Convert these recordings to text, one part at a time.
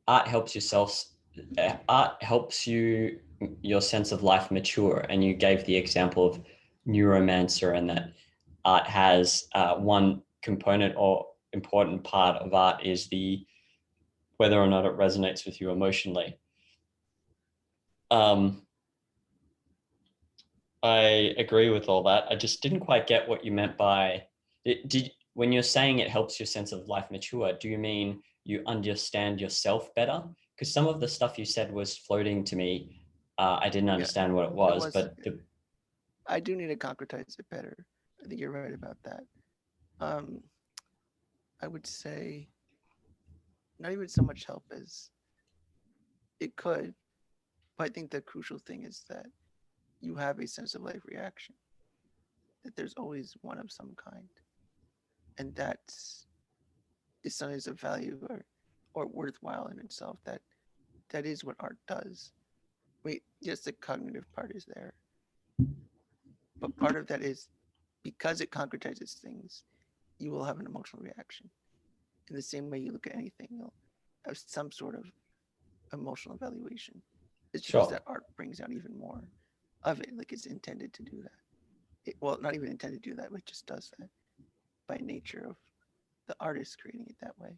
art helps art helps your sense of life mature. And you gave the example of neuromancer, and that art has one component or important part of art is the whether or not it resonates with you emotionally. I agree with all that. I just didn't quite get what you meant by when you're saying it helps your sense of life mature, do you mean you understand yourself better? Because some of the stuff you said was floating to me. I didn't understand what it It was, was. but I do need to concretize it better. I think you're right about that. Um, I would say not even so much help as it could, but I think the crucial thing is that you have a sense of life reaction, that there's always one of some kind, and that's is something of value or worthwhile in itself. That is what art does. Wait, yes, the cognitive part is there, but part of that is because it concretizes things, you will have an emotional reaction. In the same way you look at anything, you'll have some sort of emotional evaluation. It's just sure. that art brings out even more of it, like it's intended to do that. Well, not even intended to do that, but it just does that by nature of the artist creating it that way.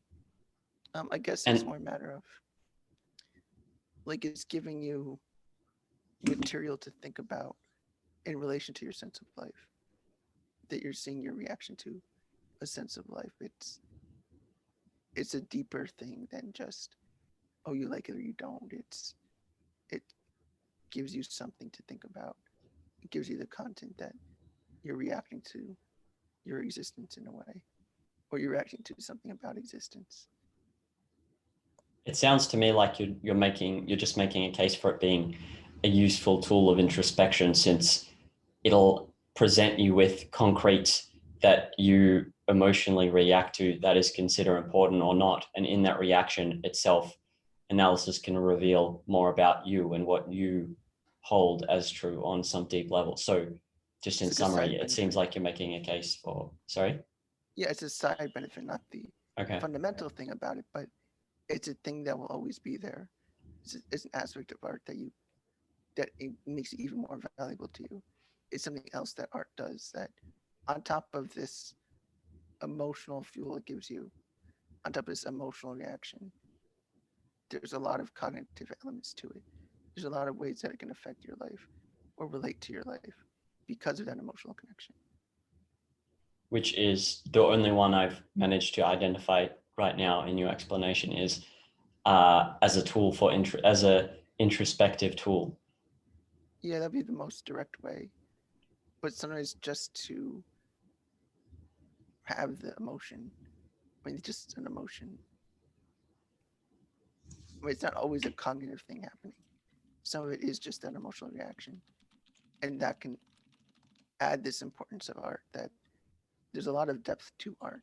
I guess it's And more a matter of like it's giving you material to think about in relation to your sense of life, that you're seeing your reaction to a sense of life. It's a deeper thing than just, oh, you like it or you don't. It gives you something to think about. It gives you the content that you're reacting to your existence in a way, or you're reacting to something about existence. it sounds to me like you're just making a case for it being a useful tool of introspection, since it'll present you with concrete that you emotionally react to that is considered important or not. And in that reaction itself, analysis can reveal more about you and what you hold as true on some deep level. So just in It's like a summary, side it seems benefit. like you're making a case for, sorry? Yeah, it's a side benefit, not the Okay. fundamental thing about it, but it's a thing that will always be there. It's an aspect of art that it makes it even more valuable to you. It's something else that art does that, on top of this emotional fuel it gives you, on top of this emotional reaction, there's a lot of cognitive elements to it. There's a lot of ways that it can affect your life or relate to your life because of that emotional connection. Which is the only one I've managed to identify right now in your explanation is as a tool for as a introspective tool. Yeah, that'd be the most direct way. But sometimes just to have the emotion, I mean, just an emotion. I mean, it's not always a cognitive thing happening. Some of it is just that emotional reaction. And that can add this importance of art that there's a lot of depth to art.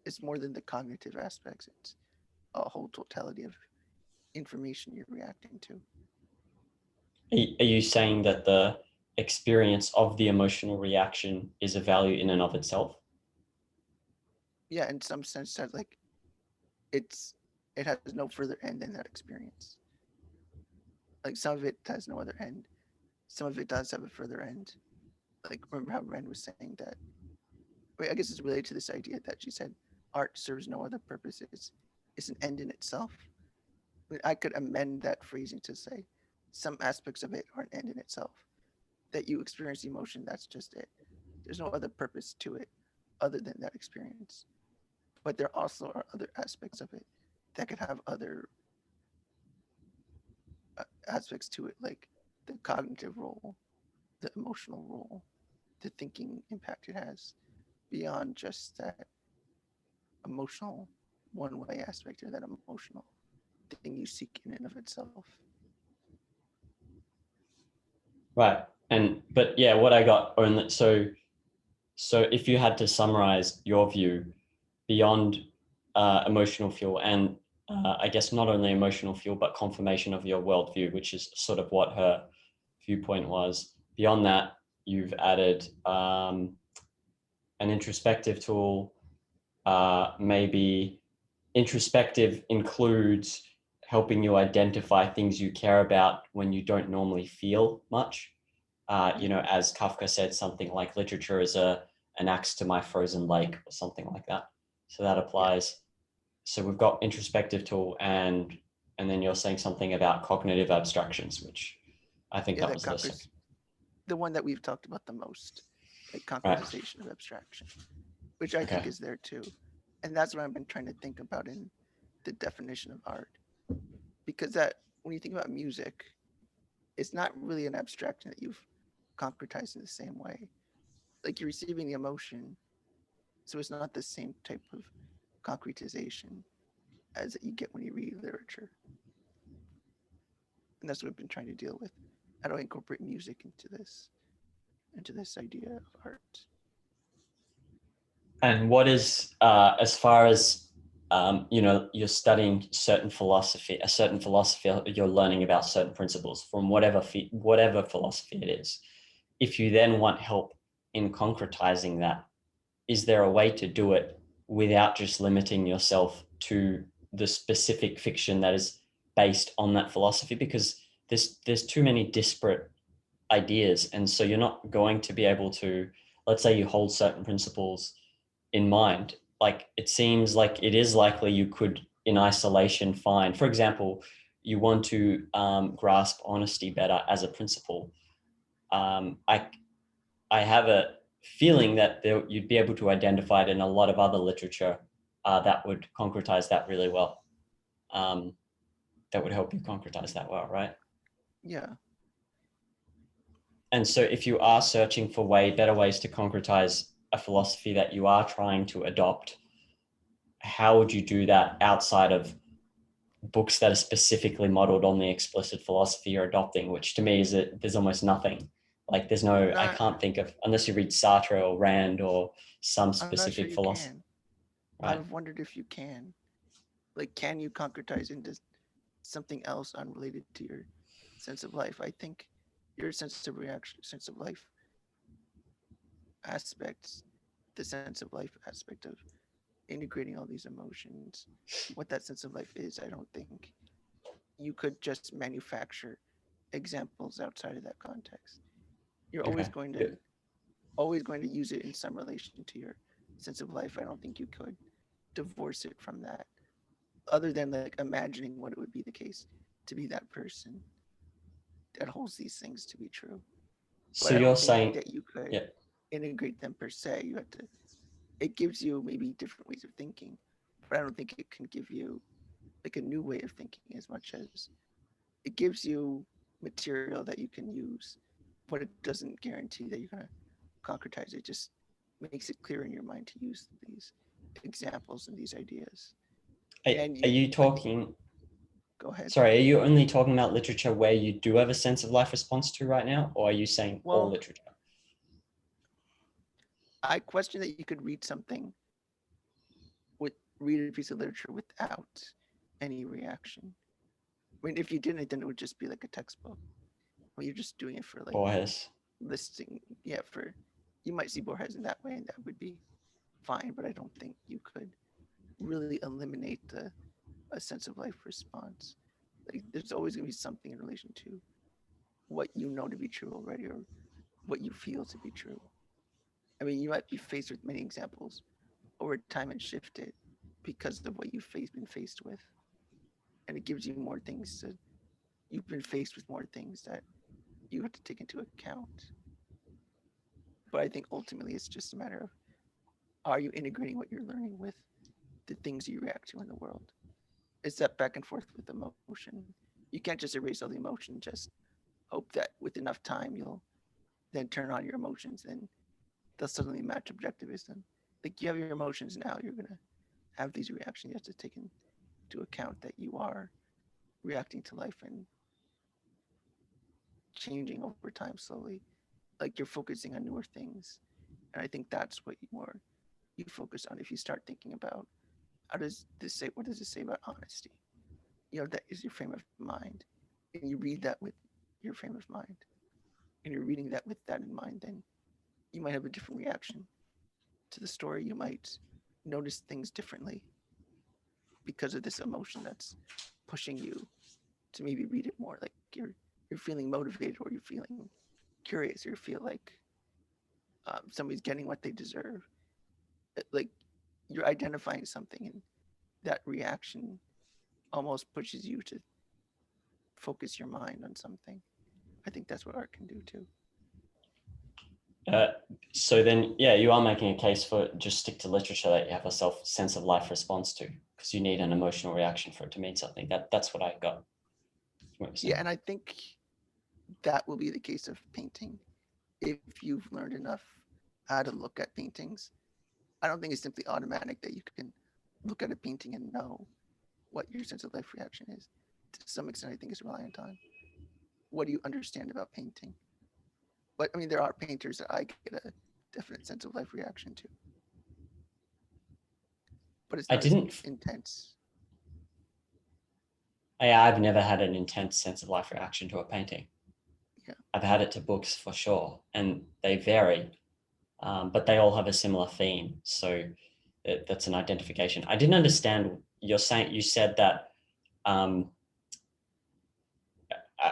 It's more than the cognitive aspects, it's a whole totality of information you're reacting to. Are you saying that the experience of the emotional reaction is a value in and of itself? Yeah, in some sense that like it's it has no further end than that experience. Like some of it has no other end. Some of it does have a further end. Like remember how Ren was saying that, wait, I guess it's related to this idea that she said art serves no other purpose. It's an end in itself. But I could amend that phrasing to say some aspects of it are an end in itself. That you experience emotion, that's just it. There's no other purpose to it other than that experience. But there also are other aspects of it that could have other aspects to it, like the cognitive role, the emotional role, the thinking impact it has beyond just that emotional one way aspect or that emotional thing you seek in and of itself. Right. And but yeah, what I got only so if you had to summarize your view beyond emotional fuel and I guess not only emotional fuel but confirmation of your worldview, which is sort of what her viewpoint was. Beyond that, you've added an introspective tool. Maybe introspective includes helping you identify things you care about when you don't normally feel much. You know, as Kafka said, something like literature is an axe to my frozen lake or something like that. So that Yeah, applies. So we've got introspective tool and then you're saying something about cognitive abstractions, which I think yeah, that that was the second. conquers the one that we've talked about the most, like Right. concretization of abstraction, which I think Okay. is there too. And that's what I've been trying to think about in the definition of art. Because that when you think about music, it's not really an abstraction that you've concretized in the same way. Like you're receiving the emotion, so it's not the same type of concretization as you get when you read literature. And that's what I've been trying to deal with. How do I incorporate music into this idea of art? And what is, as far as, you know, you're studying certain philosophy, a certain philosophy, you're learning about certain principles from whatever philosophy it is. If you then want help in concretizing that, is there a way to do it without just limiting yourself to the specific fiction that is based on that philosophy? Because there's too many disparate ideas, and so you're not going to be able to, let's say you hold certain principles in mind, like it seems like it is likely you could in isolation find, for example, you want to grasp honesty better as a principle. I have a feeling that you'd be able to identify it in a lot of other literature that would concretize that really well. Um, that would help you concretize that well, right? Yeah. And so if you are searching for better ways to concretize a philosophy that you are trying to adopt, how would you do that outside of books that are specifically modeled on the explicit philosophy you're adopting, which to me is that there's almost nothing. Like there's no, I Not can't think of, unless you read Sartre or Rand or some I'm not sure specific you philosophy, can. right? I've wondered if you can. Like, can you concretize into something else unrelated to your sense of life? I think your sense of reaction, sense of life aspects, the sense of life aspect of integrating all these emotions, what that sense of life is, I don't think you could just manufacture examples outside of that context. You're Okay. Yeah. always going to use it in some relation to your sense of life. I don't think you could divorce it from that, other than like imagining what it would be the case to be that person that holds these things to be true. But So I you're don't think saying, that you could yeah, integrate them per se. You have to, it gives you maybe different ways of thinking, but I don't think it can give you like a new way of thinking as much as it gives you material that you can use, but it doesn't guarantee that you're going to concretize it. Just makes it clear in your mind to use these examples and these ideas. And then are you, you like, talking, go ahead. sorry, are you only talking about literature where you do have a sense of life response to right now? Or are you saying all Well, literature? I question that you could read something with read a piece of literature without any reaction. I mean, if you didn't, then it would just be like a textbook. Well, you're just doing it for like Borges. listing. Yeah, for you might see Borges in that way, and that would be fine. But I don't think you could really eliminate a sense of life response. Like, there's always going to be something in relation to what you know to be true already, or what you feel to be true. I mean, you might be faced with many examples over time and shift it because of what been faced with, and it gives you more things to. You've been faced with more things that you have to take into account. But I think ultimately it's just a matter of, are you integrating what you're learning with the things you react to in the world? It's that back and forth with emotion. You can't just erase all the emotion, just hope that with enough time you'll then turn on your emotions and they'll suddenly match objectivism. Like, you have your emotions now, you're gonna have these reactions. You have to take into account that you are reacting to life and changing over time slowly. Like, you're focusing on newer things. And I think that's what you focus on if you start thinking about, how does this say, what does it say about honesty? You know, that is your frame of mind. And you read that with your frame of mind. And you're reading that with that in mind, then you might have a different reaction to the story. You might notice things differently because of this emotion that's pushing you to maybe read it more. Like you're feeling motivated, or you're feeling curious, or you feel like somebody's getting what they deserve. Like you're identifying something, and that reaction almost pushes you to focus your mind on something. I think that's what art can do too. Uh, so then, yeah, you are making a case for just stick to literature that you have a sense of life response to, because you need an emotional reaction for it to mean something. That's what I got. Yeah, and I think that will be the case of painting. If you've learned enough how to look at paintings, I don't think it's simply automatic that you can look at a painting and know what your sense of life reaction is. To some extent, I think it's reliant on what do you understand about painting. But I mean, there are painters that I get a definite sense of life reaction to, but it's I not as didn't. intense. I've never had an intense sense of life reaction to a painting. Yeah. I've had it to books for sure, and they vary, but they all have a similar theme. So that's an identification. I didn't understand. You said that.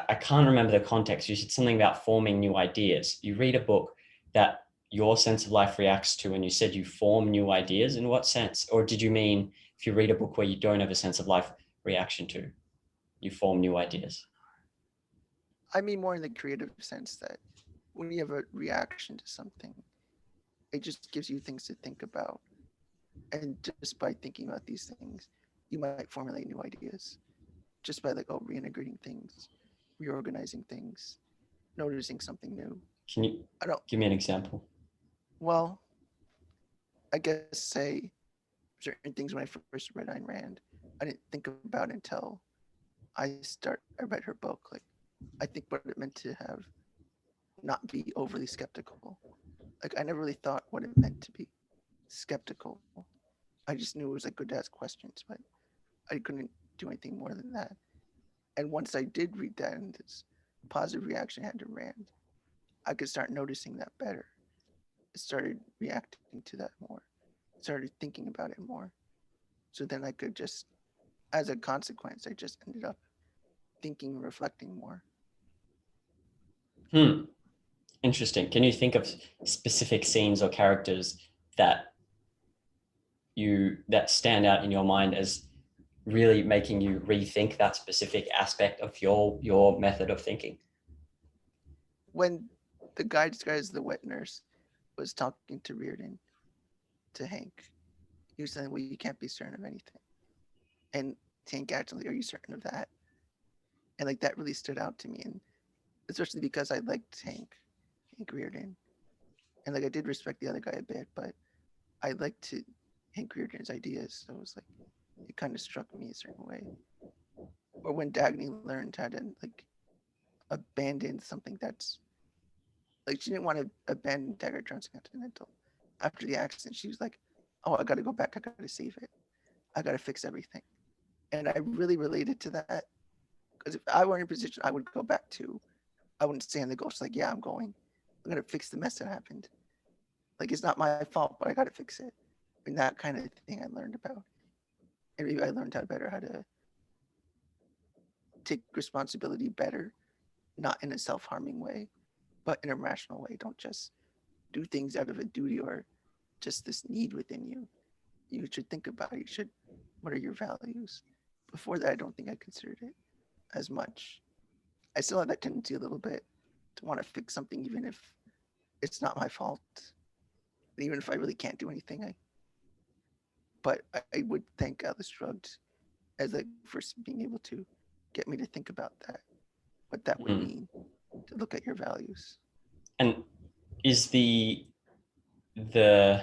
I can't remember the context. You said something about forming new ideas. You read a book that your sense of life reacts to, and you said you form new ideas. In what sense? Or did you mean if you read a book where you don't have a sense of life reaction to, you form new ideas? I mean more in the creative sense that when you have a reaction to something, it just gives you things to think about. And just by thinking about these things, you might formulate new ideas. Just by like, oh, reintegrating things, reorganizing things, noticing something new. Can you I don't, give me an example? well, I guess say certain things when I first read Ayn Rand, I didn't think about until I read her book. Like I think what it meant to have not be overly skeptical. Like I never really thought what it meant to be skeptical. I just knew it was like good to ask questions, but I couldn't do anything more than that. And once I did read that and this positive reaction I had to Rand, I could start noticing that better. I started reacting to that more, started thinking about it more. So then I could just, as a consequence, I just ended up thinking and reflecting more. Interesting. Can you think of specific scenes or characters that that stand out in your mind as really making you rethink that specific aspect of your method of thinking? When the guy describes the wet nurse was talking to Reardon, to Hank, he was saying, well, you can't be certain of anything. And Hank actually, are you certain of that? And like that really stood out to me. And especially because I liked Hank Reardon. And like I did respect the other guy a bit, but I liked Hank Reardon's ideas. So it was like, it kind of struck me a certain way. Or when Dagny learned how to like abandon something that's like she didn't want to abandon Dagger Transcontinental after the accident. She was like, "Oh, I got to go back. I got to save it. I got to fix everything." And I really related to that because if I were in a position, I would go back to. I wouldn't stay in the ghost. Like, yeah, I'm going. I'm gonna fix the mess that happened. Like, it's not my fault, but I got to fix it. And that kind of thing I learned about. And maybe I learned how to take responsibility better, not in a self-harming way, but in a rational way. Don't just do things out of a duty or just this need within you. You should think about it. You should, what are your values? Before that, I don't think I considered it as much. I still have that tendency a little bit to want to fix something, even if it's not my fault. Even if I really can't do anything, but I would thank Atlas Shrugged as like for being able to get me to think about that, what that would mean to look at your values. And is the the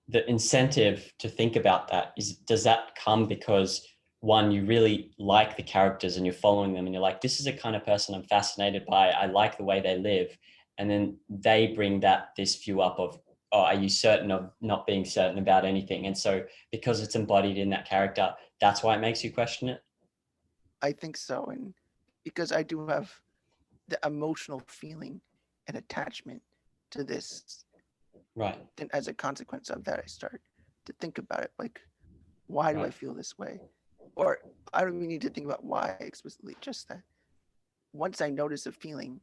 incentive to think about that does that come because one, you really like the characters and you're following them and you're like, this is a kind of person I'm fascinated by, I like the way they live, and then they bring this view up of, oh, are you certain of not being certain about anything? And so because it's embodied in that character, that's why it makes you question it. I think so, and because I do have the emotional feeling and attachment to this, Right. then as a consequence of that, I start to think about it. Like Why do I Right. feel this way? Or I don't even need to think about why explicitly, just that once I notice a feeling,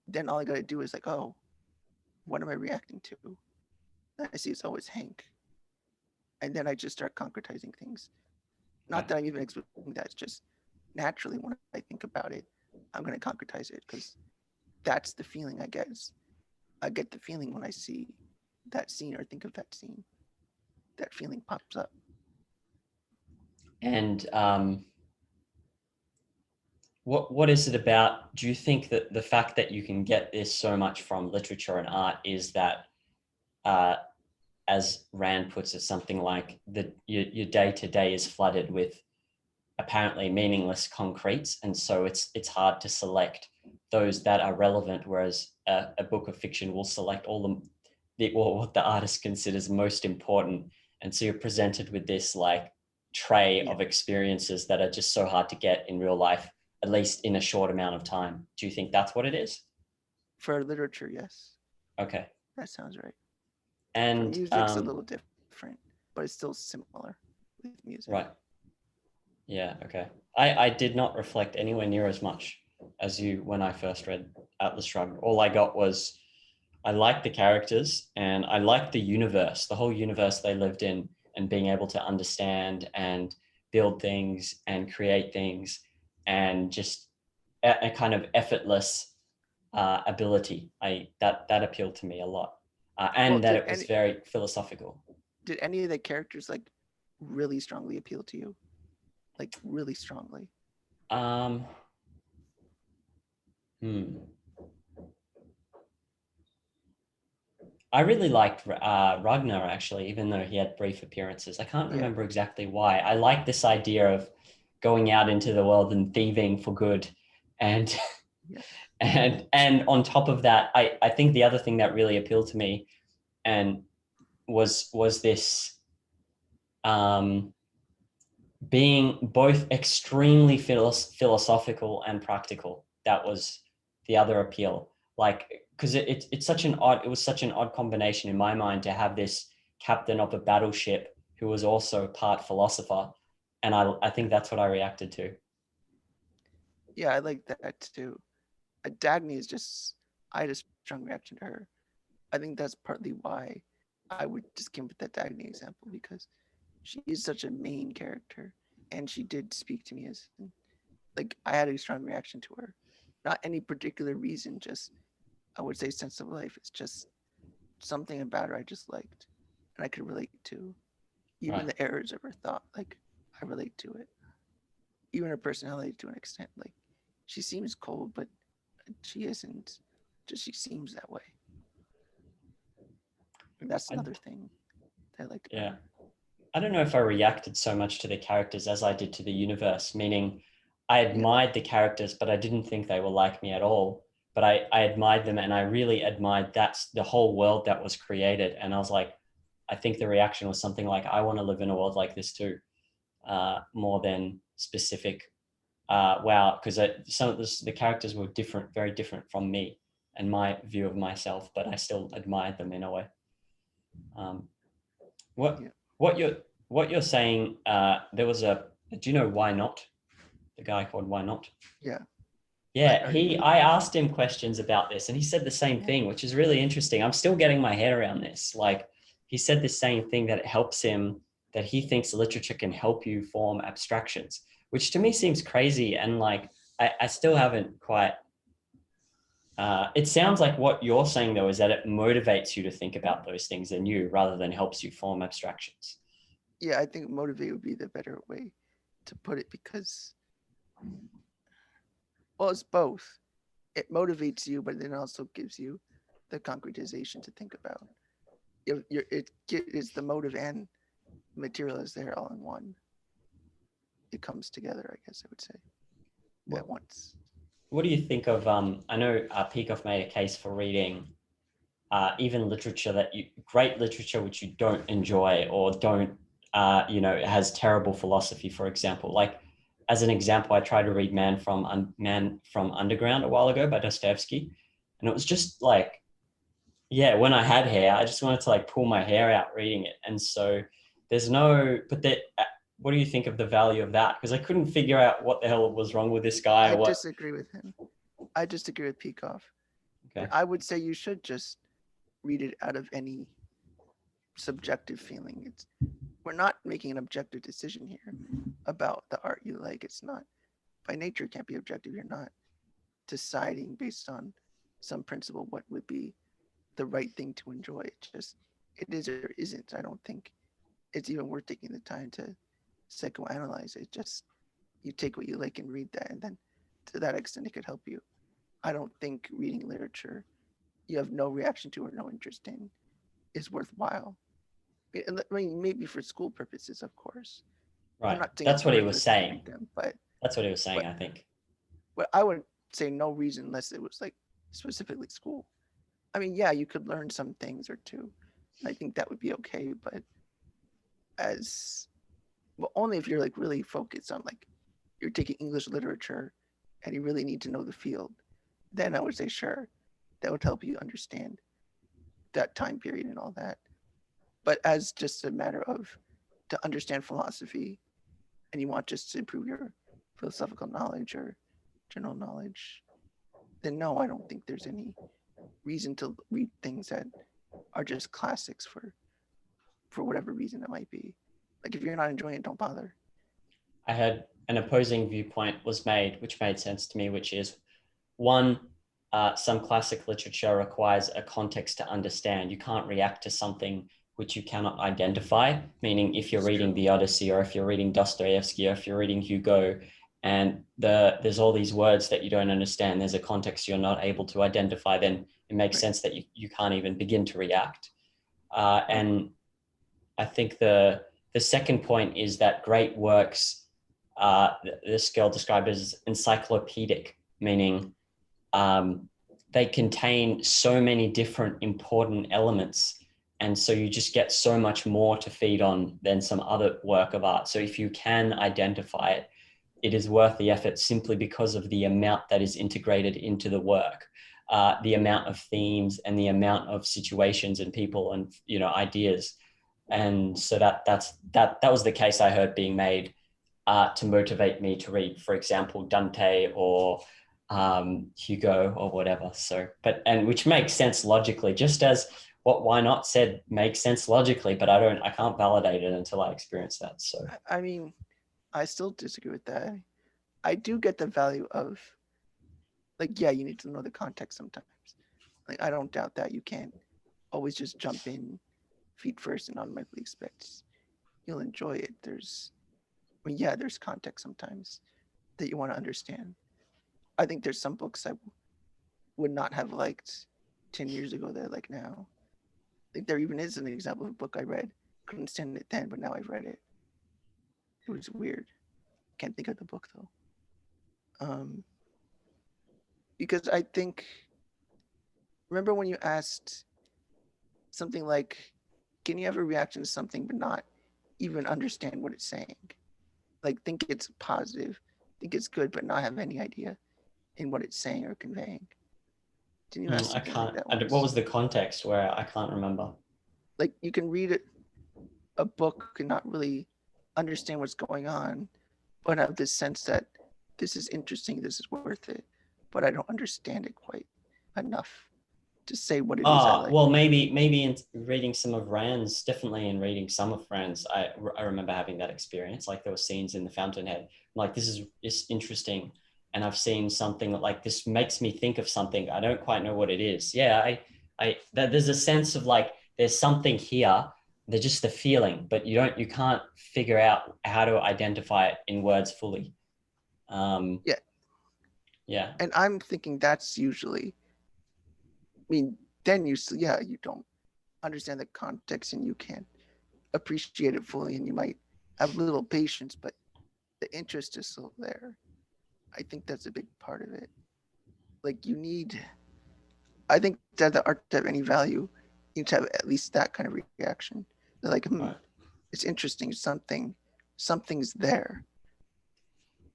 then all I got to do is like, oh, what am I reacting to? And I see it's always Hank. And then I just start concretizing things. Not Right. that I'm even explicitly that, it's just naturally when I think about it, I'm going to concretize it because that's the feeling I get. I get the feeling when I see that scene or think of that scene. That feeling pops up. And what is it about? Do you think that the fact that you can get this so much from literature and art is that, uh, as Rand puts it, something like that your day to day is flooded with apparently meaningless concretes, and so it's hard to select those that are relevant, whereas a book of fiction will select all or what the artist considers most important, and so you're presented with this like tray Yeah. of experiences that are just so hard to get in real life, at least in a short amount of time. Do you think that's what it is? For literature, yes. Okay. That sounds right. For And music's a little different, but it's still similar with music. right. Yeah, okay. I did not reflect anywhere near as much as you when I first read Atlas Shrugged. All I got was I liked the characters and I liked the universe, the whole universe they lived in, and being able to understand and build things and create things, and just a kind of effortless ability. That appealed to me a lot, Well, and that it was very philosophical. did any of the characters like really strongly appeal to you? Like really strongly? Um, hmm. I really liked Ragnar, actually, even though he had brief appearances. I can't Yeah. remember exactly why. I like this idea of going out into the world and thieving for good, and Yeah. and on top of that, I think the other thing that really appealed to me and was this, um, being both extremely philosophical and practical. That was the other appeal. Like, because it's such an odd, it was such an odd combination in my mind to have this captain of a battleship who was also part philosopher. And I think that's what I reacted to. Yeah, I like that too. Dagny is just, I had a strong reaction to her. I think that's partly why I would just give with that Dagny example because she is such a main character and she did speak to me as like I had a strong reaction to her. Not any particular reason, just I would say sense of life. It's just something about her I just liked and I could relate to. Even Right. the errors of her thought, like I relate to it. Even her personality to an extent, like she seems cold, but she isn't. Just she seems that way. And that's I, another thing that I liked about yeah. her. I don't know if I reacted so much to the characters as I did to the universe, meaning I Yeah, admired the characters, but I didn't think they were like me at all. But I admired them, and I really admired that's the whole world that was created. And I was like, I think the reaction was something like, I want to live in a world like this too, more than specific. Wow, because some of the characters were different, very different from me and my view of myself, but I still admired them in a way. Um, what yeah, what you're what you're saying? There was a. Do you know Why Not? The guy called Why Not? yeah. Yeah, I already know. I asked him questions about this and he said the same thing, which is really interesting. I'm still getting my head around this. Like, he said the same thing, that it helps him, that he thinks literature can help you form abstractions, which to me seems crazy. And like, I still haven't quite, it sounds like what you're saying though, is that it motivates you to think about those things in you rather than helps you form abstractions. Yeah, I think motivate would be the better way to put it because, well, it's both. It motivates you, but then also gives you the concretization to think about. It's the motive and material is there all in one. It comes together, I guess I would say, What, at once. what do you think of, I know Peacock made a case for reading even literature great literature which you don't enjoy or don't, has terrible philosophy, for example. Like, as an example, I tried to read Man from Underground a while ago by Dostoevsky, and it was just like, yeah, when I had hair, I just wanted to like pull my hair out reading it. And so there's no, but there, what do you think of the value of that? Because I couldn't figure out what the hell was wrong with this guy I or what. disagree with him. I disagree with Peikoff. Okay. I would say you should just read it out of any subjective feeling. We're not making an objective decision here about the art you like. It's not, by nature, it can't be objective. You're not deciding based on some principle what would be the right thing to enjoy. It is or isn't. I don't think it's even worth taking the time to psychoanalyze it. Just you take what you like and read that, and then to that extent, it could help you. I don't think reading literature you have no reaction to or no interest in is worthwhile. I mean, maybe for school purposes, of course. I'm Right. not saying That's it's what he was worthless to saying. read them, but That's what he was saying, but, I think. but I would say no reason unless it was like specifically school. I mean, yeah, you could learn some things or two. I think that would be okay, but as well, only if you're like really focused on like you're taking English literature and you really need to know the field, then I would say sure, that would help you understand that time period and all that. But as just a matter of to understand philosophy and you want just to improve your philosophical knowledge or general knowledge, then no, I don't think there's any reason to read things that are just classics for whatever reason it might be. Like if you're not enjoying it, don't bother. I had an opposing viewpoint was made, which made sense to me, which is one, some classic literature requires a context to understand. You can't react to something which you cannot identify, meaning if you're reading the Odyssey or if you're reading Dostoevsky or if you're reading Hugo and there's all these words that you don't understand, there's a context you're not able to identify, then it makes sense that you can't even begin to react. And I think the second point is that great works, this girl described as encyclopedic, meaning they contain so many different important elements. And so you just get so much more to feed on than some other work of art. So if you can identify it, it is worth the effort simply because of the amount that is integrated into the work, the amount of themes and the amount of situations and people and ideas. And so that was the case I heard being made to motivate me to read, for example, Dante or Hugo or whatever. So, and which makes sense logically, just as what Why Not said makes sense logically, but I can't validate it until I experience that. So, I mean, I still disagree with that. I do get the value of like, yeah, you need to know the context sometimes. Like, I don't doubt that you can't always just jump in feet first and automatically expect you'll enjoy it. I mean, yeah, there's context sometimes that you want to understand. I think there's some books I would not have liked 10 years ago that I like now. I think there even is an example of a book I read. Couldn't stand it then, but now I've read it. It was weird. Can't think of the book though. Because I think, remember when you asked something like, can you have a reaction to something but not even understand what it's saying? Like think it's positive, think it's good, but not have any idea in what it's saying or conveying. Didn't you ask I something like can't. that What once? was the context where I can't remember? Like you can read a book and not really understand what's going on, but have this sense that this is interesting, this is worth it, but I don't understand it quite enough to say what it is I like. Well, maybe in reading some of Rand's, definitely in reading some of Rand's, I remember having that experience. Like there were scenes in The Fountainhead. I'm like, this is interesting. And I've seen something that like, this makes me think of something. I don't quite know what it is. Yeah, there's a sense of like, there's something here. There's just a feeling, but you can't figure out how to identify it in words fully. Yeah. Yeah. And I'm thinking that's usually, I mean, then you don't understand the context and you can't appreciate it fully and you might have little patience, but the interest is still there. I think that's a big part of it. Like I think that the art to have any value, you need to have at least that kind of reaction. They're like, Right. it's interesting, something's there.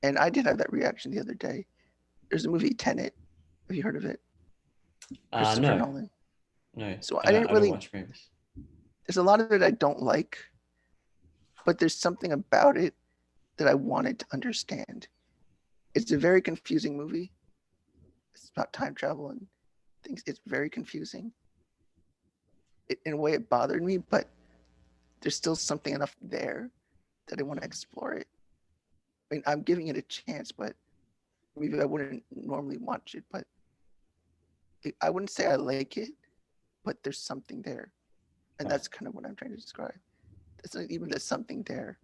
And I did have that reaction the other day. There's a movie Tenet. Have you heard of it? Christopher No, Nolan. no, So I I don't, didn't I don't really. watch movies. There's a lot of it I don't like, but there's something about it that I wanted to understand. It's a very confusing movie. It's about time travel and things. It's very confusing. In a way, it bothered me, but there's still something enough there that I want to explore it. I mean, I'm giving it a chance, but maybe I wouldn't normally watch it. But I wouldn't say I like it, but there's something there, and that's kind of what I'm trying to describe. It's not even that something there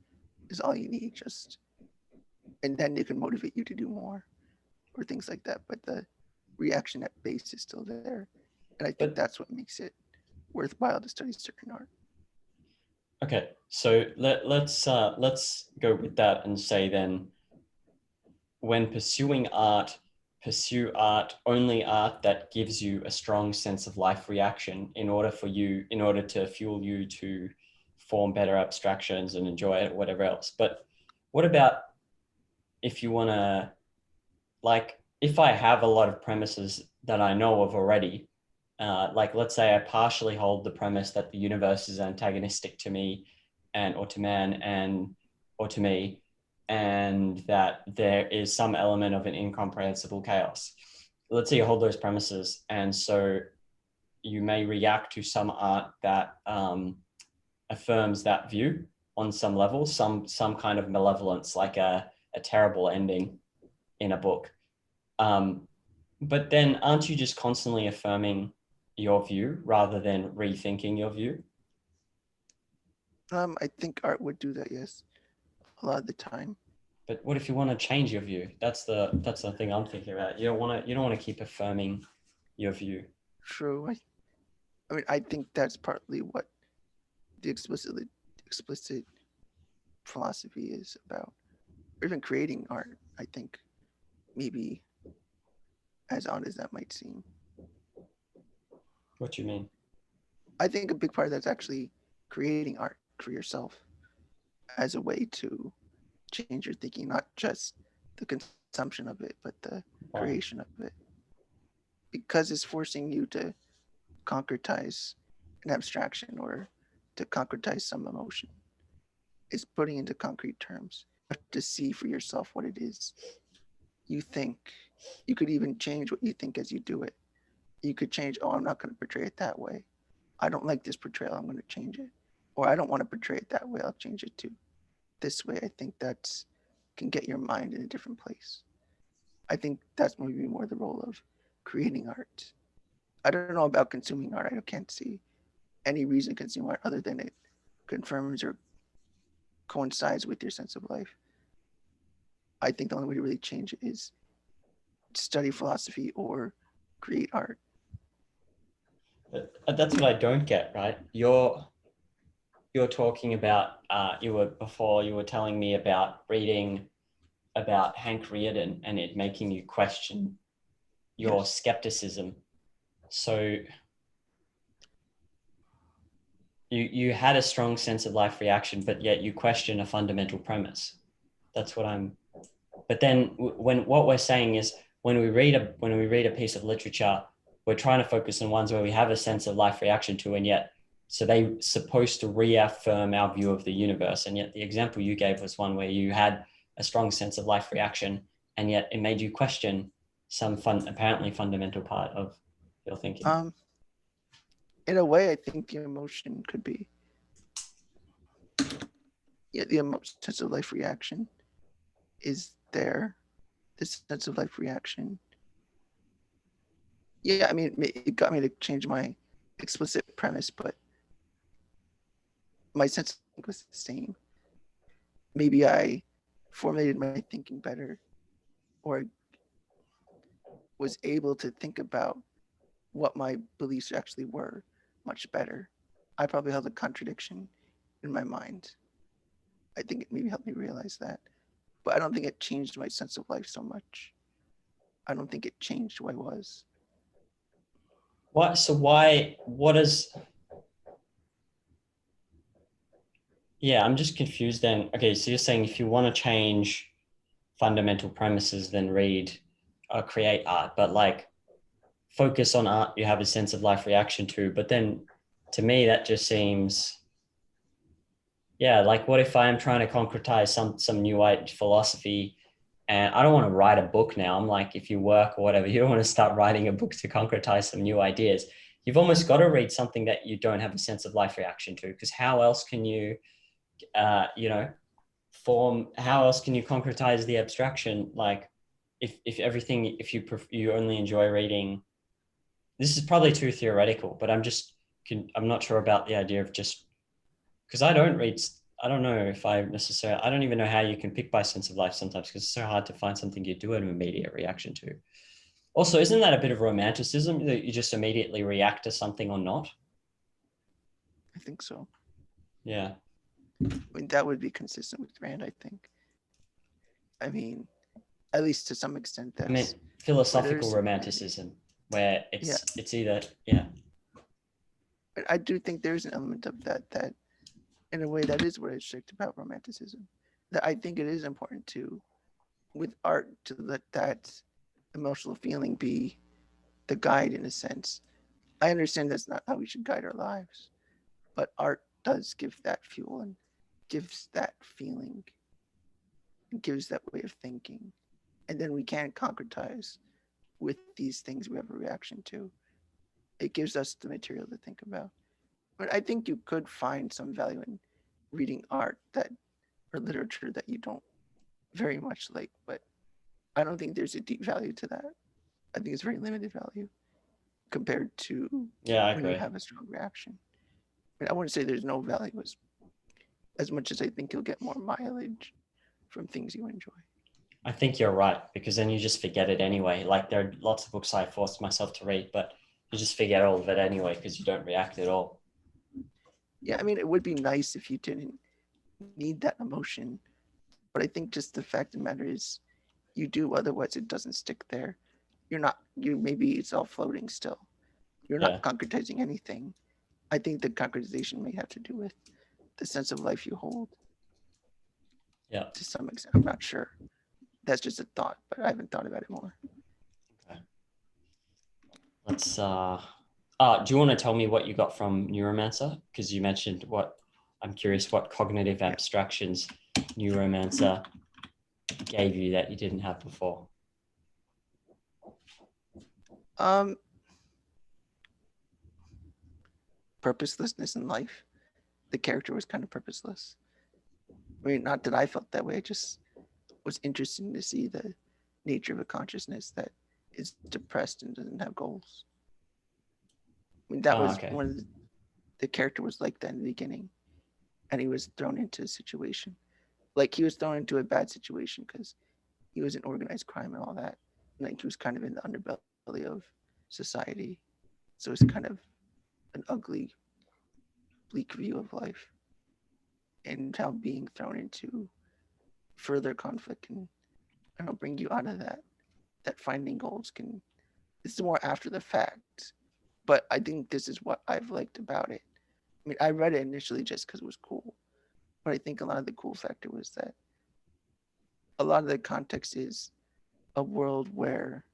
is all you need, just and then it can motivate you to do more or things like that. But the reaction at base is still there, and I think But that's what makes it worthwhile to study certain art. okay, so let's go with that and say then, when pursuing art, pursue art, only art that gives you a strong sense of life reaction in order to fuel you to form better abstractions and enjoy it, whatever else. But what about if you want to, like, if I have a lot of premises that I know of already, like let's say I partially hold the premise that the universe is antagonistic to me and or to man and or to me, and that there is some element of an incomprehensible chaos. Let's say you hold those premises, and so you may react to some art that affirms that view on some level, some kind of malevolence, like a terrible ending in a book. But then aren't you just constantly affirming your view rather than rethinking your view? I think art would do that, yes, a lot of the time. But what if you want to change your view? That's the thing I'm thinking about. You don't want to keep affirming your view. True. I mean, I think that's partly what the explicit philosophy is about, or even creating art. I think maybe as odd as that might seem, What do you mean? I think a big part of that's actually creating art for yourself as a way to change your thinking, not just the consumption of it, but the Why? creation of it, because it's forcing you to concretize an abstraction or to concretize some emotion. It's putting into concrete terms. You have to see for yourself what it is you think. You could even change what you think as you do it. You could change, oh, I'm not going to portray it that way. I don't like this portrayal, I'm going to change it. Or I don't want to portray it that way, I'll change it to this way. I think that's can get your mind in a different place. I think that's maybe more the role of creating art. I don't know about consuming art. I can't see any reason to consume art other than it confirms or coincides with your sense of life. I think the only way to really change it is study philosophy or create art. But that's what I don't get, right? You're talking about you were telling me about reading about Hank Rearden and it making you question your Yes. skepticism. So you had a strong sense of life reaction, but yet you question a fundamental premise. That's what I'm. But then when what we're saying is when we read a piece of literature, we're trying to focus on ones where we have a sense of life reaction to, and yet so they supposed to reaffirm our view of the universe, and yet the example you gave was one where you had a strong sense of life reaction, and yet it made you question some apparently fundamental part of your thinking. Um, in a way, I think the emotion could be, yeah, the sense of life reaction is there. This sense of life reaction. Yeah, I mean, it got me to change my explicit premise, but my sense was the same. Maybe I formulated my thinking better or was able to think about what my beliefs actually were much better. I probably held a contradiction in my mind. I think it maybe helped me realize that. But I don't think it changed my sense of life so much. I don't think it changed who I was. What? So why? What is? Yeah, I'm just confused. Then, okay, so you're saying if you want to change fundamental premises, then read or create art, but like focus on art you have a sense of life reaction to. But then, to me, that just seems Yeah, like what if I am trying to concretize some new philosophy, and I don't want to write a book now. I'm like, if you work or whatever, you don't want to start writing a book to concretize some new ideas. You've almost got to read something that you don't have a sense of life reaction to, because how else can you, you know, form? How else can you concretize the abstraction? Like, if everything, if you only enjoy reading, this is probably too theoretical, but I'm not sure about the idea of just because I don't read. I don't know if I necessarily. I don't even know how you can pick by sense of life sometimes because it's so hard to find something you do an immediate reaction to. Also, isn't that a bit of romanticism that you just immediately react to something or not? I think so. Yeah. I mean, that would be consistent with Rand, I think. I mean, at least to some extent, I mean, that's where philosophical there's similarity. romanticism, where Yeah, it's either yeah but I do think there's an element of that in a way that is what is strict about romanticism. That I think it is important to, with art, to let that emotional feeling be the guide in a sense. I understand that's not how we should guide our lives, but art does give that fuel and gives that feeling and gives that way of thinking. And then we can concretize with these things we have a reaction to. It gives us the material to think about. But I think you could find some value in reading art that or literature that you don't very much like, but I don't think there's a deep value to that. I think it's very limited value compared to yeah I when you agree. have a strong reaction. I mean, I wouldn't say there's no value as much as I think you'll get more mileage from things you enjoy. I think you're right because then you just forget it anyway. Like there are lots of books I forced myself to read, but you just forget all of it anyway because you don't react at all. Yeah, I mean, it would be nice if you didn't need that emotion, but I think just the fact of the matter is you do, otherwise it doesn't stick there. You're not, you maybe it's all floating still. You're Yeah, not concretizing anything. I think the concretization may have to do with the sense of life you hold yeah. to some extent. I'm not sure. That's just a thought, but I haven't thought about it more. Okay. Let's. Do you want to tell me what you got from Neuromancer? Because you mentioned what. I'm curious what cognitive Yeah. abstractions Neuromancer gave you that you didn't have before. Um, Purposelessness in life. The character was kind of purposeless. I mean, not that I felt that way. It just was interesting to see the nature of a consciousness that is depressed and doesn't have goals. I mean, that Oh, was okay. one of the character was like that in the beginning, and he was thrown into a situation. Like he was thrown into a bad situation because he was in organized crime and all that. And like he was kind of in the underbelly of society. So it's kind of an ugly, bleak view of life and how being thrown into further conflict can, I don't know, bring you out of that. That finding goals can, this is more after the fact. But I think this is what I've liked about it. I mean, I read it initially just because it was cool. But I think a lot of the cool factor was that a lot of the context is a world where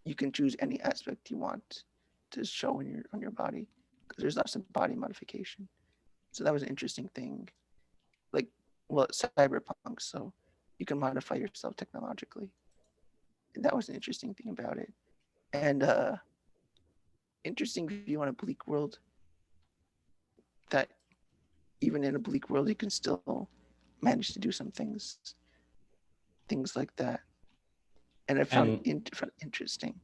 you can choose any aspect you want to show in your on your body because there's lots of body modification. So that was an interesting thing. Like, well, it's cyberpunk, so you can modify yourself technologically. And that was an interesting thing about it. And interesting view on a bleak world that even in a bleak world you can still manage to do some things like that. And I found And interesting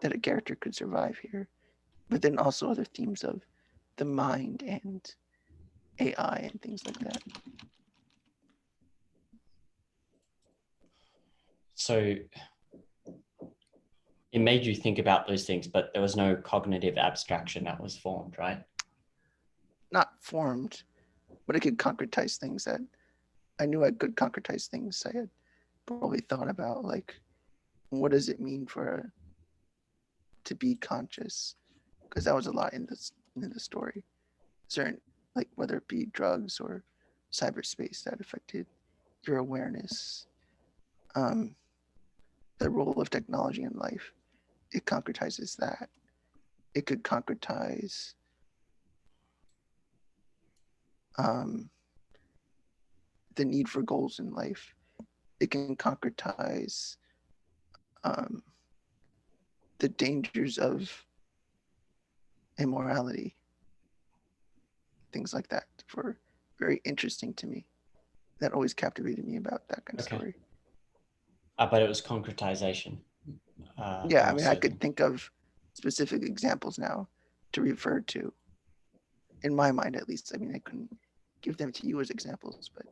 that a character could survive here, but then also other themes of the mind and AI and things like that. so it made you think about those things, but there was no cognitive abstraction that was formed, right? Not formed, but I could concretize things that I knew I could concretize things I had probably thought about, like what does it mean for to be conscious? Because that was a lot in the story. Certain like whether it be drugs or cyberspace that affected your awareness, um, the role of technology in life. It concretizes that. It could concretize um, the need for goals in life. It can concretize um, the dangers of immorality, things like that. For very interesting to me. That always captivated me about that kind of Okay. story. But it was concretization. Yeah, I More mean, I so could than think of specific examples now to refer to, in my mind at least. I mean, I couldn't give them to you as examples, but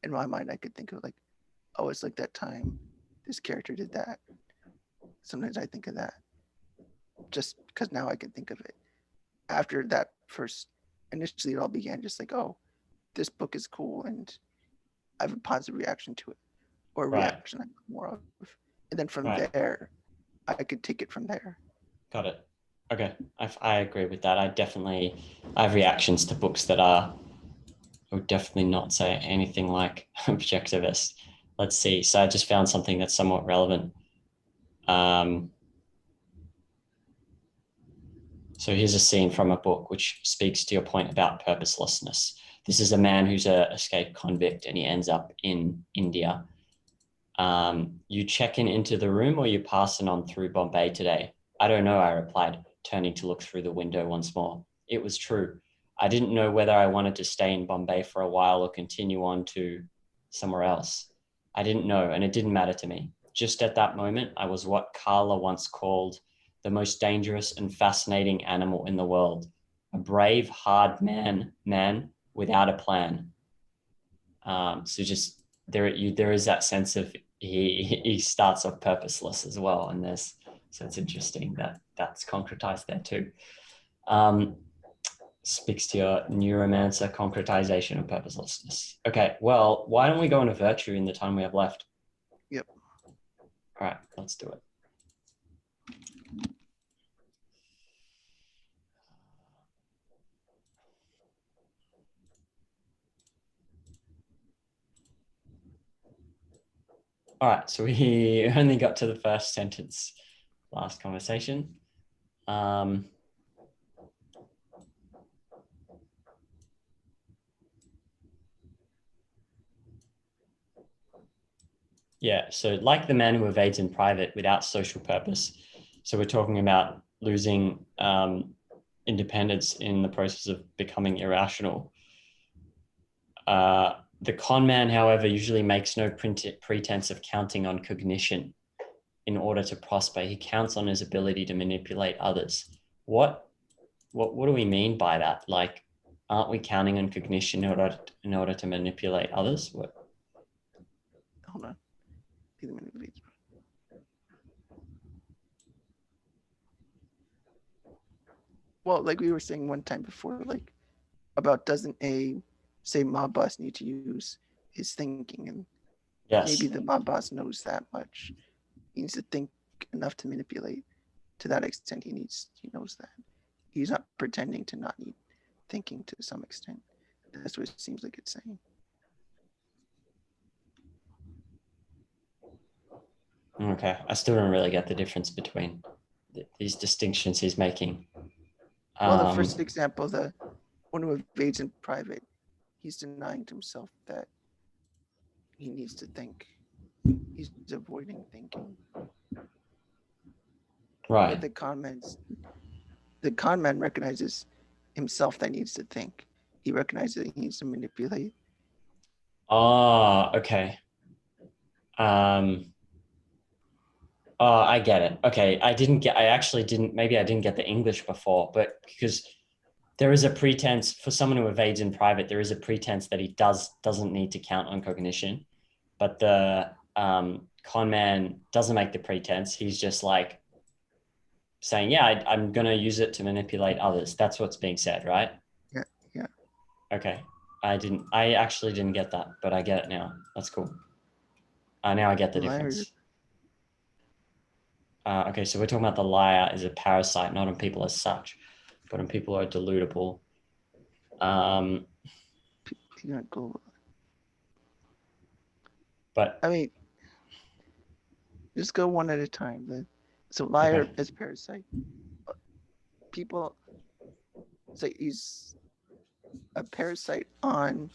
in my mind, I could think of like, oh, it's like that time this character did that. Sometimes I think of that just because now I can think of it. After that first, initially it all began just like, oh, this book is cool and I have a positive reaction to it, or a right, reaction I want more of. And then from right. there, I could take it from there. Got it. Okay, I agree with that. I have reactions to books that are, I would definitely not say anything like objectivist. Let's see. So I just found something that's somewhat relevant. Um, so here's a scene from a book which speaks to your point about purposelessness. This is a man who's a escaped convict and he ends up in India. You checking into the room or you passing on through Bombay today? I don't know, I replied, turning to look through the window once more. It was true. I didn't know whether I wanted to stay in Bombay for a while or continue on to somewhere else. I didn't know, and it didn't matter to me. Just at that moment, I was what Carla once called the most dangerous and fascinating animal in the world. A brave, hard man without a plan. So just there is that sense of he starts off purposeless as well, and there's so it's interesting that that's concretized there too. Um, Speaks to your neuromancer concretization of purposelessness. Okay, well, why don't we go into virtue in the time we have left? Yep. All right, let's do it. All right, so we only got to the first sentence last conversation. Yeah, so like the man who evades in private without social purpose. So we're talking about losing independence in the process of becoming irrational. The con man, however, usually makes no pretense of counting on cognition in order to prosper. He counts on his ability to manipulate others. What do we mean by that? Like, aren't we counting on cognition in order to manipulate others? What? Hold on. Well, like we were saying one time before, like about doesn't a say mob boss need to use his thinking, and maybe Yes. the mob boss knows that much. He needs to think enough to manipulate. To that extent, he knows that. He's not pretending to not need thinking to some extent. That's what it seems like it's saying. Okay, I still don't really get the difference between these distinctions he's making. Well, the first Um, example, the one who evades in private, he's denying to himself that he needs to think. He's avoiding thinking. But right. the con man recognizes himself that needs to think. He recognizes that he needs to manipulate. Oh, okay. Um, oh, I get it. Okay, I actually didn't, maybe I didn't get the English before, but because there is a pretense for someone who evades in private, there is a pretense that he doesn't need to count on cognition, but the con man doesn't make the pretense. He's just like saying, yeah, I'm going to use it to manipulate others. That's what's being said, right? Yeah, yeah. Okay. I actually didn't get that, but I get it now. That's cool. Now I get the Liar. difference. Okay, so we're talking about the liar is a parasite, not on people as such, but on people who are deludible. Um, You're gonna go. but I mean, just go one at a time. So liar okay, is parasite. People say he's a parasite on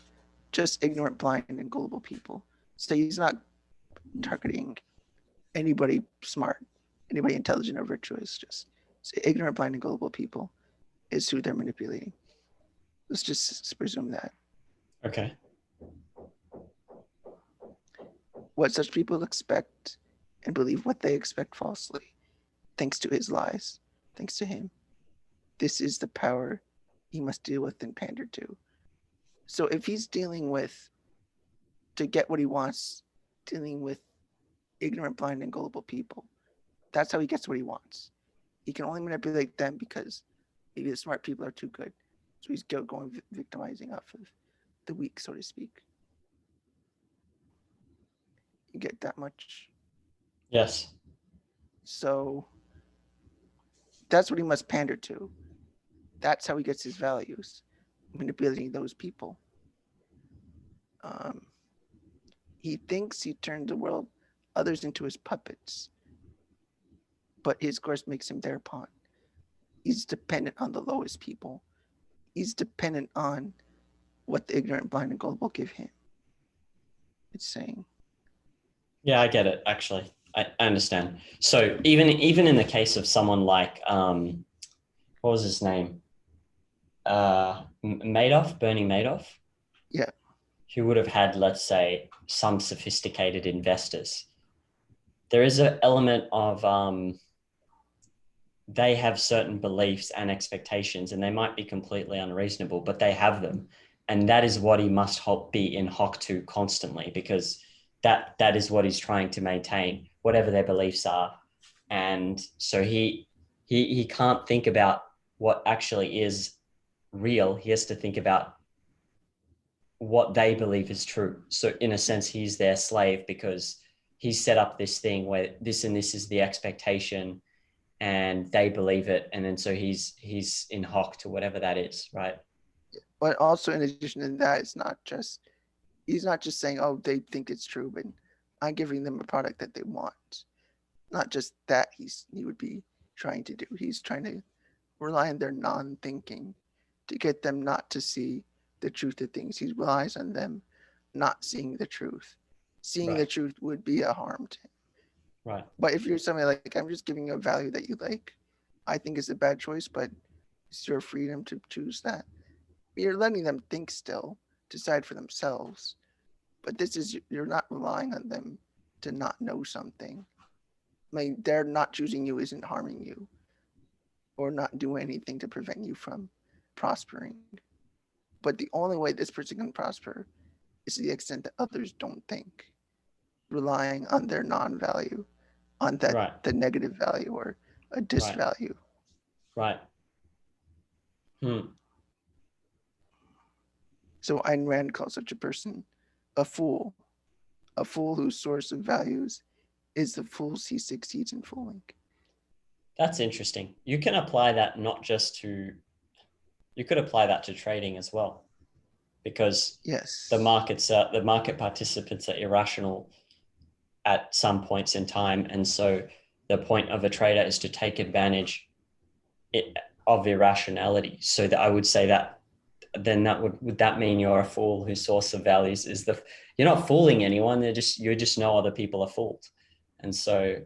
just ignorant, blind, and gullible people. So he's not targeting anybody smart, anybody intelligent or virtuous. Just ignorant, blind, and gullible people is who they're manipulating. Let's just presume that. Okay. What such people expect and believe what they expect falsely, thanks to his lies, thanks to him. This is the power he must deal with and pander to. So if he's dealing with, to get what he wants, dealing with ignorant, blind, and gullible people, that's how he gets what he wants. He can only manipulate them because maybe the smart people are too good. So he's going victimizing off of the weak, so to speak. You get that much? Yes. So that's what he must pander to. That's how he gets his values, manipulating those people. Um, he thinks he turned the world, others into his puppets, but his course makes him their pawn. He's dependent on the lowest people. He's dependent on what the ignorant, blind, and gullible give him. It's saying. Yeah, I get it. Actually, I understand. So even in the case of someone like what was his name? Madoff, Bernie Madoff, Yeah. who would have had, let's say, some sophisticated investors. There is an element of they have certain beliefs and expectations, and they might be completely unreasonable, but they have them, and that is what he must be in hock to constantly, because that is what he's trying to maintain, whatever their beliefs are. And so he can't think about what actually is real. He has to think about what they believe is true. So in a sense, he's their slave, because he's set up this thing where this and this is the expectation, and they believe it, and then so he's in hock to whatever that is, right? But also, in addition to that, it's not just, he's not just saying, oh, they think it's true, but I'm giving them a product that they want. Not just that he would be trying to do. He's trying to rely on their non-thinking to get them not to see the truth of things. He relies on them not seeing the truth. Seeing the Right. truth would be a harm to him. Right. But if you're somebody like, I'm just giving you a value that you like, I think it's a bad choice, but it's your freedom to choose that. You're letting them think still, decide for themselves. But this is, you're not relying on them to not know something. I mean, they're not choosing you isn't harming you or not doing anything to prevent you from prospering. But the only way this person can prosper is to the extent that others don't think, relying on their non-value, on that Right. the negative value or a Right. disvalue. Right. So Ayn Rand calls such a person a fool whose source of values is the fools he succeeds in fooling. That's interesting. You can apply that not just to, you could apply that to trading as well, because Yes. the market participants are irrational at some points in time, and so the point of a trader is to take advantage of irrationality. So that I would say that then that would that mean you're a fool whose source of values is the, you're not fooling anyone, you just know other people are fooled. And so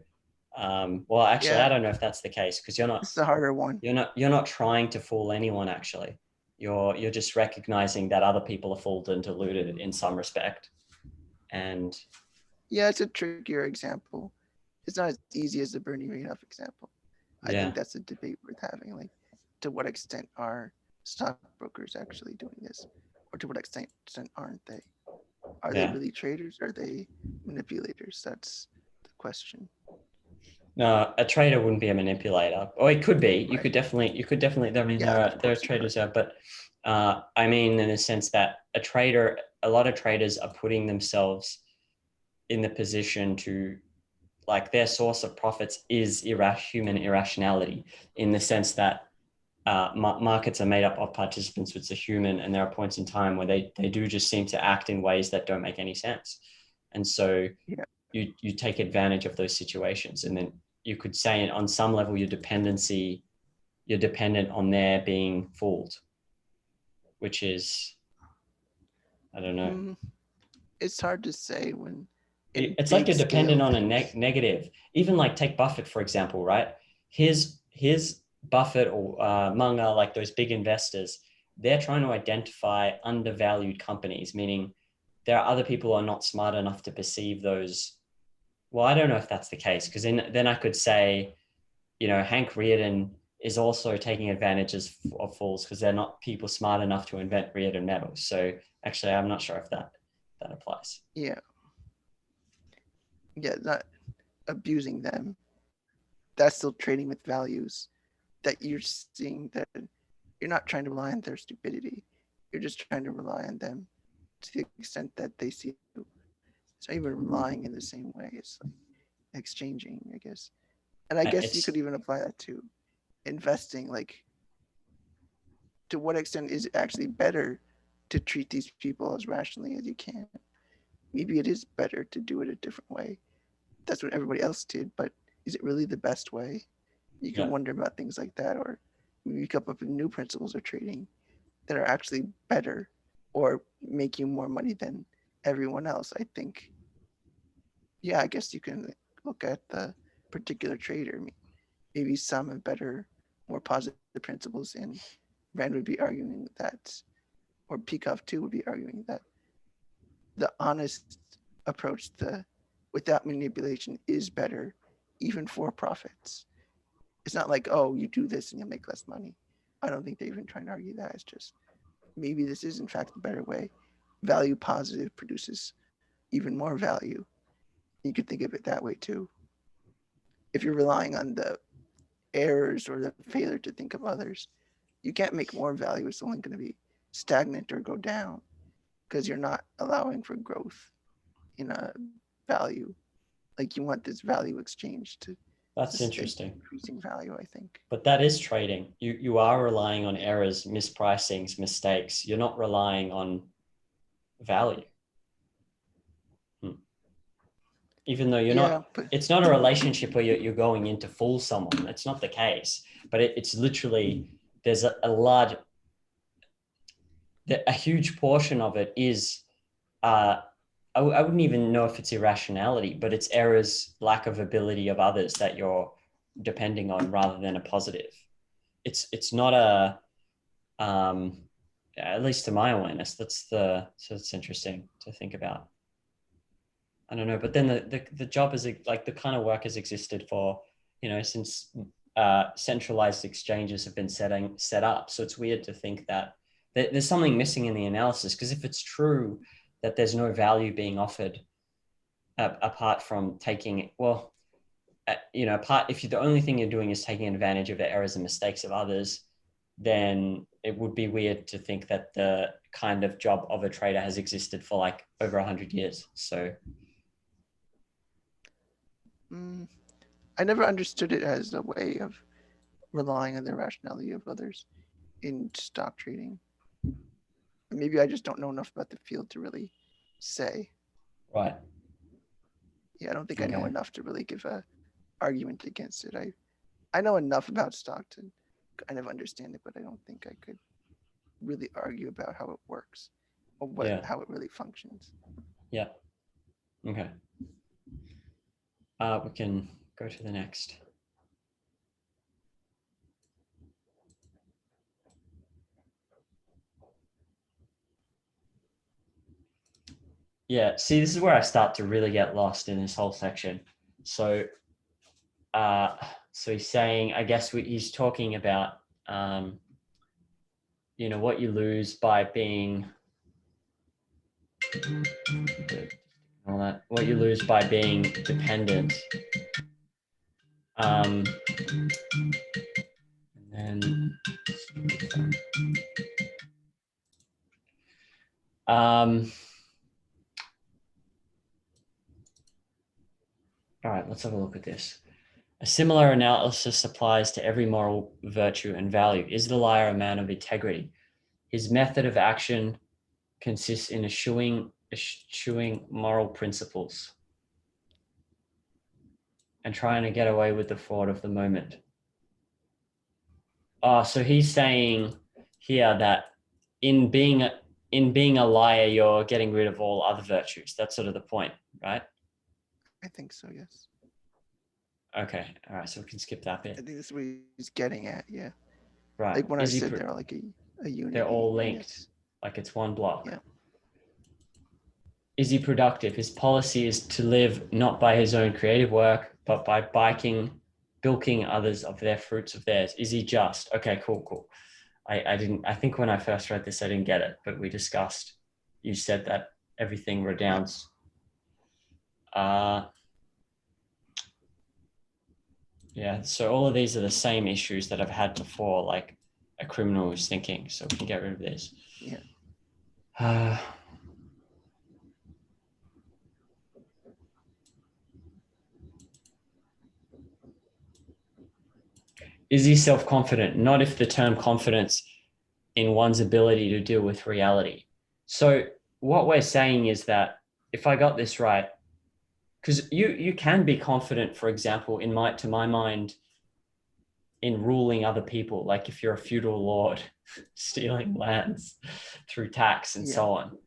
well, actually, I Yeah, don't know if that's the case, because it's the harder one. you're not trying to fool anyone. Actually, you're just recognizing that other people are fooled and deluded in some respect. And Yeah, it's a trickier example. It's not as easy as the Bernie Madoff example. I yeah, think that's a debate worth having. Like, to what extent are stockbrokers actually doing this, or to what extent aren't they? Are they yeah. really traders? Are they manipulators? That's the question. No, a trader wouldn't be a manipulator. Or it could be. Right. You could definitely. I mean, Yeah, of there are course you could. traders out, but I mean, in the sense that a lot of traders are putting themselves in the position to, like, their source of profits is human irrationality, in the sense that markets are made up of participants, which are human, and there are points in time where they do just seem to act in ways that don't make any sense, and so Yeah. you take advantage of those situations, and then you could say on some level you're dependent on their being fooled, which is I don't know. It's hard to say when in It's like big you're dependent scale on a things. negative. Even like take Buffett, for example, right? His Buffett or Munger, like those big investors, they're trying to identify undervalued companies, meaning there are other people who are not smart enough to perceive those. Well, I don't know if that's the case, because then I could say, Hank Reardon is also taking advantages of fools because they're not people smart enough to invent Reardon metals. So actually, I'm not sure if that applies. Yeah, yeah, not abusing them. That's still trading with values that you're seeing that you're not trying to rely on their stupidity. You're just trying to rely on them to the extent that they see you. It's not even relying in the same way. It's like exchanging, I guess. And I guess you It's could even apply that to investing. Like, to what extent is it actually better to treat these people as rationally as you can? Maybe it is better to do it a different way. That's what everybody else did, but is it really the best way? You can Yeah. wonder about things like that, or you come up with new principles of trading that are actually better or make you more money than everyone else. I think, yeah, I guess you can look at the particular trader. Maybe some have better, more positive principles, and Rand would be arguing that, or Peikoff too would be arguing that the honest approach, the without manipulation, is better, even for profits. It's not like, oh, you do this and you'll make less money. I don't think they're even trying to argue that. It's just maybe this is in fact the better way. Value positive produces even more value. You could think of it that way too. If you're relying on the errors or the failure to think of others, you can't make more value. It's only going to be stagnant or go down because you're not allowing for growth in a value. Like you want this value exchange to That's sustain interesting. increasing value, I think. But that is trading. You are relying on errors, mispricings, mistakes. You're not relying on value. Even though Yeah, but it's not a relationship where you're going in to fool someone. That's not the case. But it's literally, there's a huge portion of it is, I wouldn't even know if it's irrationality, but it's errors, lack of ability of others that you're depending on rather than a positive. It's not at least to my awareness, so it's interesting to think about. I don't know, but then the job is like the kind of work has existed for, since centralized exchanges have been set up. So it's weird to think that there's something missing in the analysis, because if it's true that there's no value being offered apart from taking, well, if the only thing you're doing is taking advantage of the errors and mistakes of others, then it would be weird to think that the kind of job of a trader has existed for like over 100 years. So mm, I never understood it as a way of relying on the rationality of others in stock trading. Maybe I just don't know enough about the field to really say. right. Yeah, I don't think I know Okay. enough to really give a argument against it. I know enough about stock to kind of understand it, but I don't think I could really argue about how it works or Yeah. how it really functions. Yeah. Okay. We can go to the next. Yeah. See, this is where I start to really get lost in this whole section. So, uh, so he's saying, I guess he's talking about, what you lose by being, all that, what you lose by being dependent. And then, all right, let's have a look at this. A similar analysis applies to every moral virtue and value. Is the liar a man of integrity? His method of action consists in eschewing moral principles and trying to get away with the fraud of the moment. So he's saying here that in being in being a liar, you're getting rid of all other virtues. That's sort of the point, right? I think so, yes. Okay. All right. So we can skip that I bit. think that's what he's getting at, yeah. Right. Like when I Is he? said they're like a They're all unity, linked, yes. like it's one block. Yeah. Is he productive? His policy is to live not by his own creative work, but by bilking others of their fruits of theirs. Is he just? Okay, cool. I think when I first read this, I didn't get it, but we discussed, you said that everything Yeah. redounds. Yeah, so all of these are the same issues that I've had before, like a criminal is thinking, so we can get rid of this. Yeah. Is he self-confident? Not if the term confidence in one's ability to deal with reality. So what we're saying is that if I got this right, because you can be confident, for example, to my mind, in ruling other people, like if you're a feudal lord stealing lands through tax and Yeah. so on.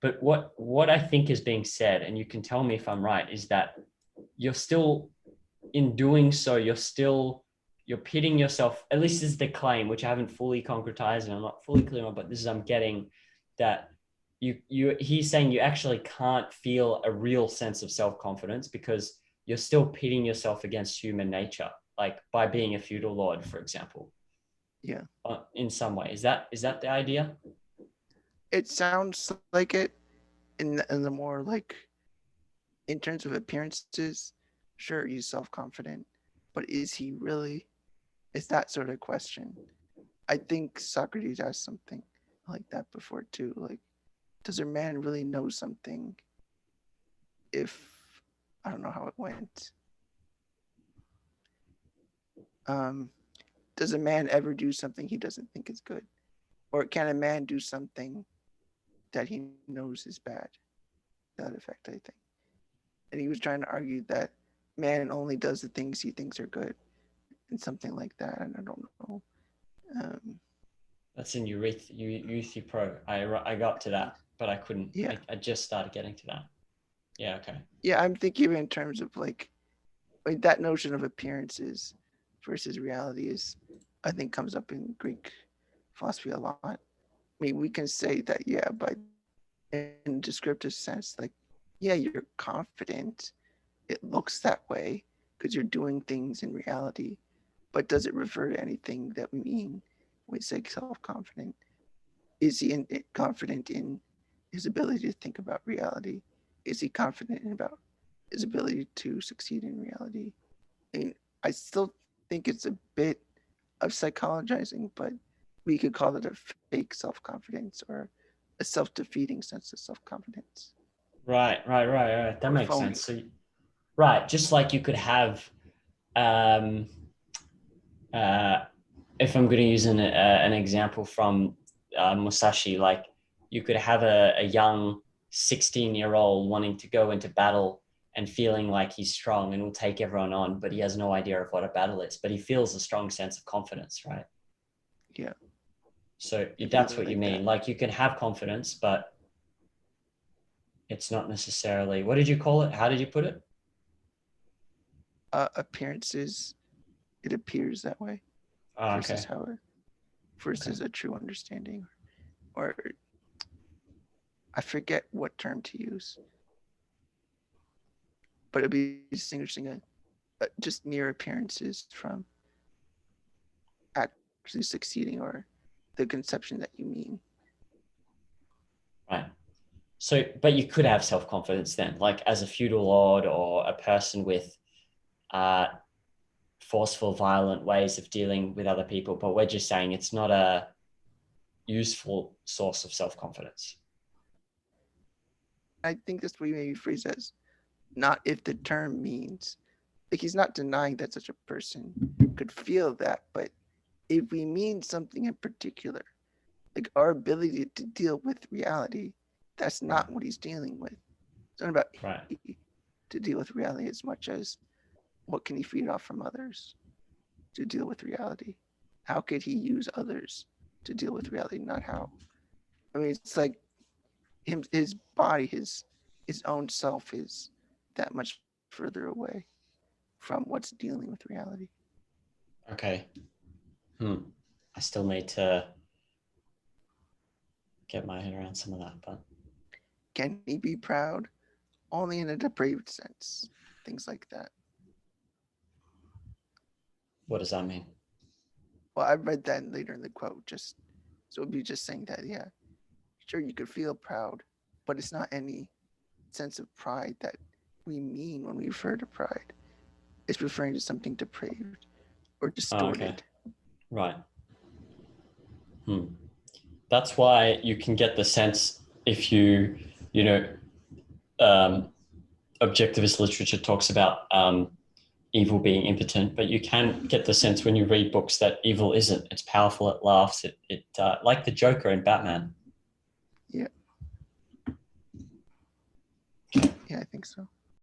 But what I think is being said, and you can tell me if I'm right, is that you're still, in doing so, you're pitting yourself, at least this is the claim, which I haven't fully concretized and I'm not fully clear on, but this is, I'm getting that he's saying you actually can't feel a real sense of self-confidence because you're still pitting yourself against human nature, like by being a feudal lord, for example. Yeah. In some way. Is that the idea? It sounds like it in the more like in terms of appearances, sure he's self-confident, but is he really? It's that sort of question. I think Socrates asked something like that before too. Like, does a man really know something if I don't know how it went? Um, does a man ever do something he doesn't think is good? Or can a man do something that he knows is bad? That effect, I think. And he was trying to argue that man only does the things he thinks are good and something like that. And I don't know. Um, That's in Euthi Pro. I got to that, but I couldn't. yeah. I just started getting to that. Yeah, okay. Yeah, I'm thinking in terms of like that notion of appearances versus reality is, I think, comes up in Greek philosophy a lot. I mean, we can say that, yeah, but in descriptive sense, like, yeah, you're confident. It looks that way because you're doing things in reality. But does it refer to anything that we mean when we say self-confident? Is he confident in his ability to think about reality? Is he confident about his ability to succeed in reality? I mean, I still think it's a bit of psychologizing, but we could call it a fake self-confidence or a self-defeating sense of self-confidence. Right. That Or makes phony. sense. So, right, just like you could have, um, uh, if I'm going to use an example from Musashi, like you could have a young 16-year-old wanting to go into battle and feeling like he's strong and will take everyone on, but he has no idea of what a battle is, but he feels a strong sense of confidence, right? Yeah. So You could that's put it what you like that. mean. Like you can have confidence, but it's not necessarily, what did you call it? How did you put it? Appearances, it appears that way Oh, versus okay. how it versus a true understanding, or I forget what term to use, but it'd be distinguishing just mere appearances from actually succeeding or the conception that you mean. Right. So, but you could have self-confidence then, like as a feudal lord or a person with uh, forceful, violent ways of dealing with other people. But we're just saying it's not a useful source of self-confidence. I think that's what you maybe phrase as not if the term means. Like he's not denying that such a person could feel that, but if we mean something in particular, like our ability to deal with reality, that's Right. not what he's dealing with. It's not about Right. to deal with reality as much as what can he feed off from others to deal with reality. How could he use others to deal with reality? Not how. I mean, it's like his body, his own self is that much further away from what's dealing with reality. Okay. I still need to get my head around some of that, but Can he be proud? Only in a depraved sense. Things like that. what does that mean? Well, I read that later in the quote. Just so it'd be just saying that, yeah, sure you could feel proud, but it's not any sense of pride that we mean when we refer to pride. It's referring to something depraved or Oh, okay. distorted. Right. That's why you can get the sense if you know, objectivist literature talks about evil being impotent, but you can get the sense when you read books that evil isn't. It's powerful. It laughs. It like the Joker in Batman. Yeah. Yeah, I think so.